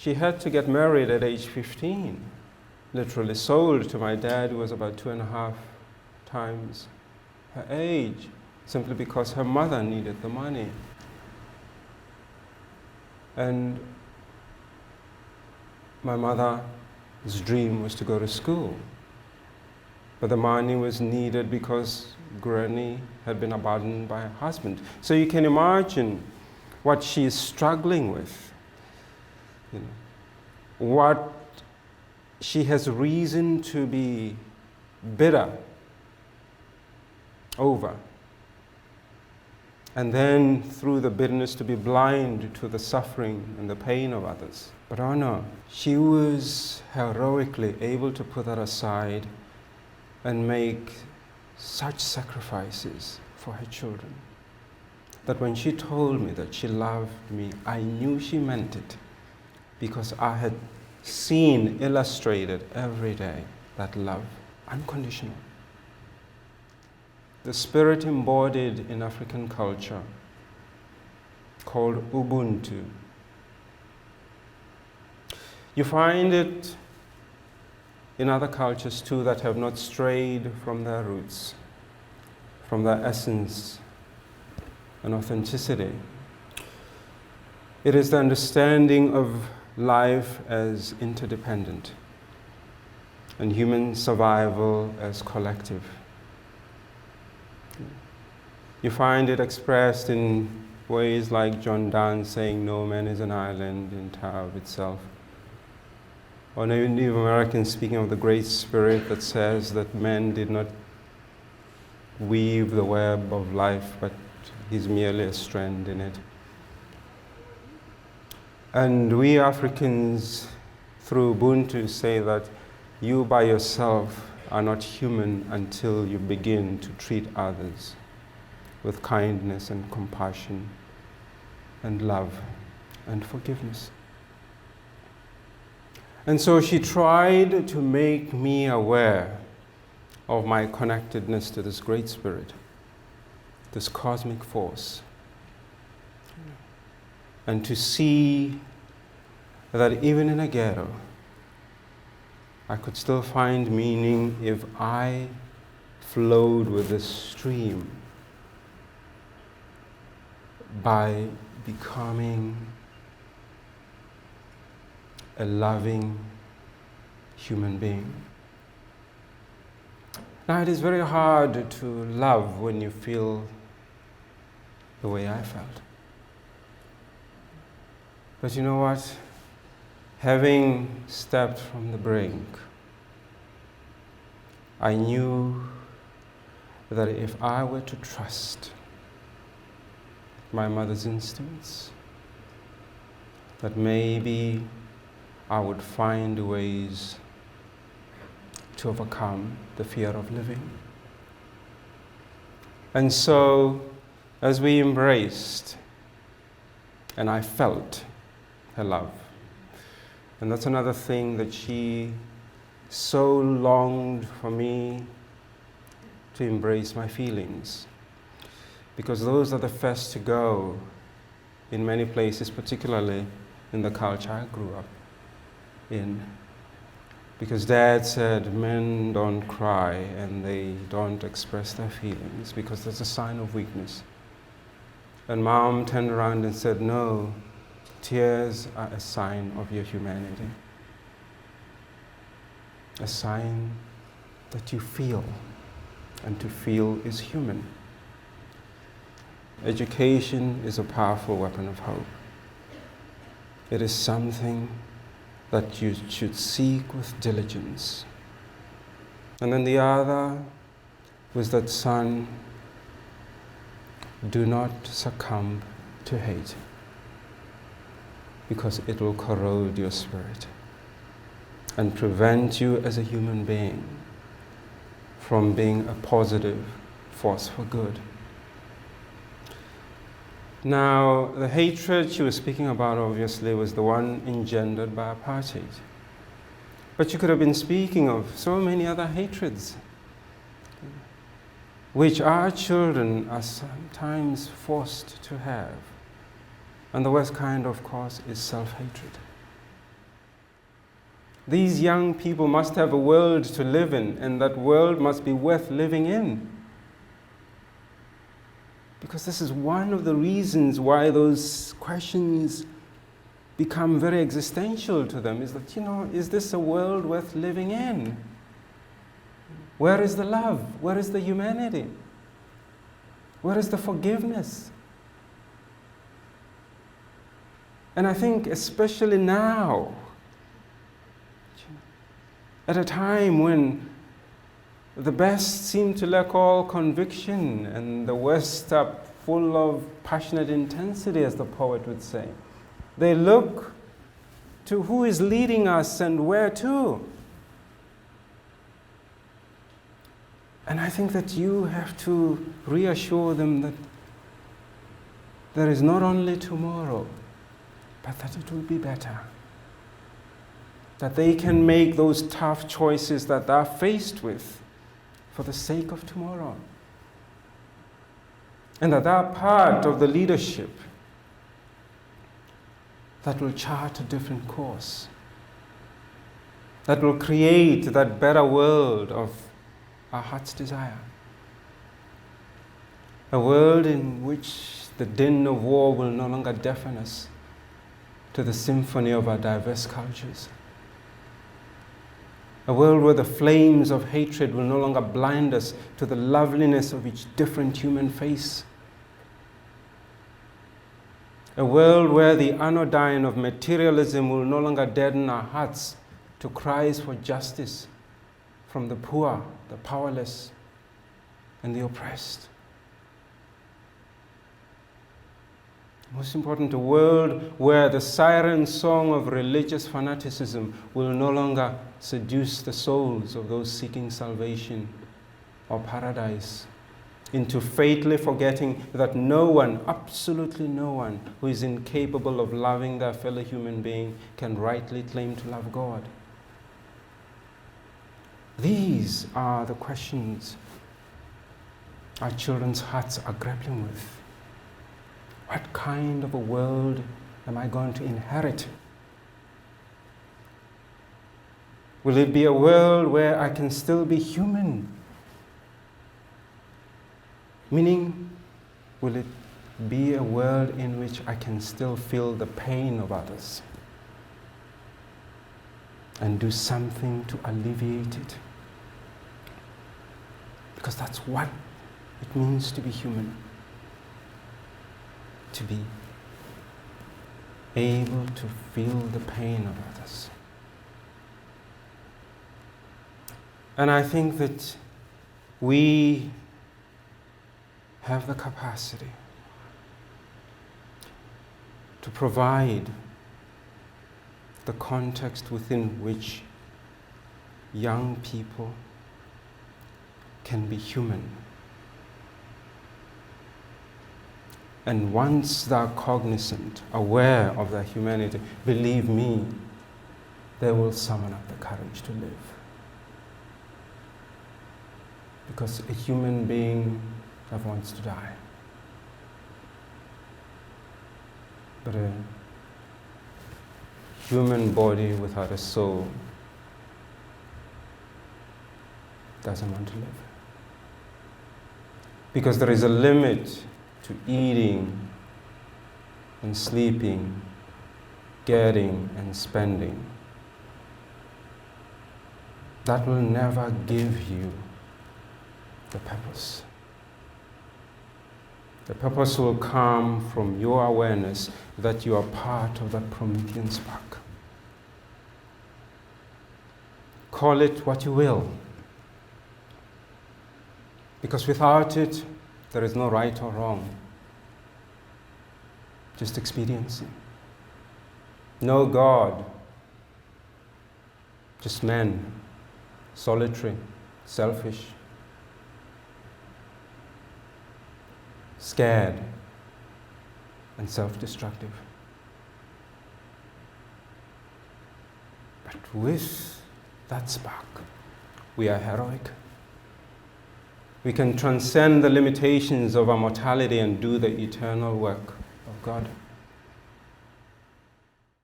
she had to get married at age 15, literally sold to my dad, who was about 2.5 times her age, simply because her mother needed the money. And my mother's dream was to go to school. But the money was needed because Granny had been abandoned by her husband. So you can imagine what she is struggling with. You know, what she has reason to be bitter over. And then through the bitterness to be blind to the suffering and the pain of others. But oh no, she was heroically able to put that aside and make such sacrifices for her children, that when she told me that she loved me, I knew she meant it, because I had seen illustrated every day that love, unconditional. The spirit embodied in African culture called Ubuntu. You find it in other cultures too that have not strayed from their roots, from their essence and authenticity. It is the understanding of life as interdependent and human survival as collective. You find it expressed in ways like John Donne saying, "No man is an island entire of itself." Or Native Americans speaking of the Great Spirit that says that man did not weave the web of life, but he's merely a strand in it. And we Africans, through Ubuntu, say that you by yourself are not human until you begin to treat others with kindness and compassion and love and forgiveness. And so she tried to make me aware of my connectedness to this Great Spirit, this cosmic force, and to see that even in a ghetto, I could still find meaning if I flowed with this stream by becoming a loving human being. Now, it is very hard to love when you feel the way I felt. But you know what? Having stepped from the brink, I knew that if I were to trust my mother's instincts, that maybe I would find ways to overcome the fear of living. And so, as we embraced, and I felt her love, and that's another thing that she so longed for me to embrace my feelings, because those are the first to go in many places, particularly in the culture I grew up in. Because Dad said men don't cry and they don't express their feelings because that's a sign of weakness. And Mom turned around and said, no, tears are a sign of your humanity. A sign that you feel, and to feel is human. Education is a powerful weapon of hope. It is something that you should seek with diligence. And then the other was that, son, do not succumb to hate, because it will corrode your spirit and prevent you as a human being from being a positive force for good. Now, the hatred she was speaking about, obviously, was the one engendered by apartheid. But she could have been speaking of so many other hatreds, which our children are sometimes forced to have. And the worst kind, of course, is self-hatred. These young people must have a world to live in, and that world must be worth living in. Because this is one of the reasons why those questions become very existential to them, is that, is this a world worth living in? Where is the love? Where is the humanity? Where is the forgiveness? And I think especially now, at a time when the best seem to lack all conviction and the worst are full of passionate intensity, as the poet would say, they look to who is leading us and where to. And I think that you have to reassure them that there is not only tomorrow, but that it will be better. That they can make those tough choices that they're faced with for the sake of tomorrow. And that they're part of the leadership that will chart a different course, that will create that better world of our heart's desire. A world in which the din of war will no longer deafen us to the symphony of our diverse cultures. A world where the flames of hatred will no longer blind us to the loveliness of each different human face. A world where the anodyne of materialism will no longer deaden our hearts to cries for justice from the poor, the powerless, and the oppressed. Most important, a world where the siren song of religious fanaticism will no longer seduce the souls of those seeking salvation or paradise into fatally forgetting that no one, absolutely no one, who is incapable of loving their fellow human being can rightly claim to love God. These are the questions our children's hearts are grappling with. What kind of a world am I going to inherit? Will it be a world where I can still be human? Meaning, will it be a world in which I can still feel the pain of others and do something to alleviate it? Because that's what it means to be human. To be able to feel the pain of others. And I think that we have the capacity to provide the context within which young people can be human. And once they're cognizant, aware of their humanity, believe me, they will summon up the courage to live. Because a human being never wants to die. But a human body without a soul doesn't want to live. Because there is a limit to eating and sleeping, getting and spending. That will never give you the purpose. The purpose will come from your awareness that you are part of that Promethean spark. Call it what you will. Because without it, there is no right or wrong. Just experiencing. No God. Just men. Solitary. Selfish. Scared. And self-destructive. But with that spark, we are heroic. We can transcend the limitations of our mortality and do the eternal work of God.